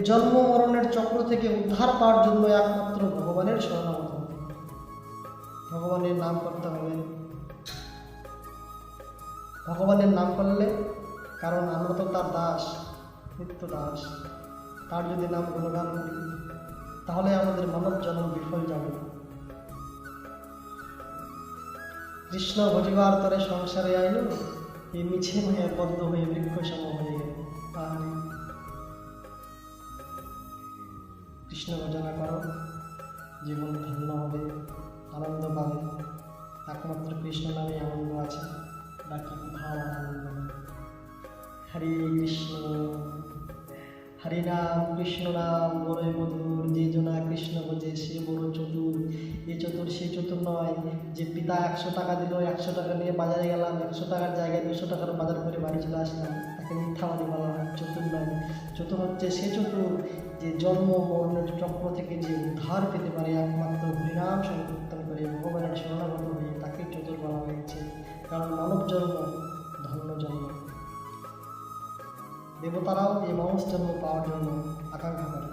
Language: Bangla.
জন্ম মরণের চক্র থেকে উদ্ধার পাওয়ার জন্য একমাত্র ভগবানের শরণাগত হবে, ভগবানের নাম করতে হবে। ভগবানের নাম করলে, কারণ আমরা তো তার দাস, নিত্য দাস, তার যদি নাম গুণগান করি তাহলে আমাদের মানব জন্ম বিফল যাবে না। কৃষ্ণ ভজিবার তরে সংসারে আইল, এই মিছে হয়ে বদ্ধ হয়ে বৃক্ষ সম হয়ে গেল। তাহলে কৃষ্ণ ভজনা করো, জীবন ধন্য হবে, আনন্দ পাবে। একমাত্র কৃষ্ণ নামে আনন্দ আছে, বাকি কোথাও আনন্দ নেই। হরে কৃষ্ণ, হরে নাম কৃষ্ণ নাম বড় মধুর, যে জনা কৃষ্ণ বোঝে সে বড় চতুর। এ চতুর সে চতুর নয়, যে পিতা 100 টাকা দিল, 100 টাকা নিয়ে বাজারে গেলাম, 100 টাকার জায়গায় 200 টাকার বাজার করে বাড়ি চলে আসলাম, তাকে মিথ্যাবাদী বলা হয়, চতুর নয়। চতুর হচ্ছে সে চতুর যে জন্ম মরণের চক্র থেকে যে উদ্ধার পেতে পারে একমাত্র হরিনাম সংকীর্তন করে, ভগবানের শরণাগত হয়ে, তাকে চতুর বলা হয়েছে। কারণ মানব জন্ম ধন্য জন্ম। দেবতারাও এই মানুষ জন্ম পাওয়ার জন্য আকাঙ্ক্ষা করে।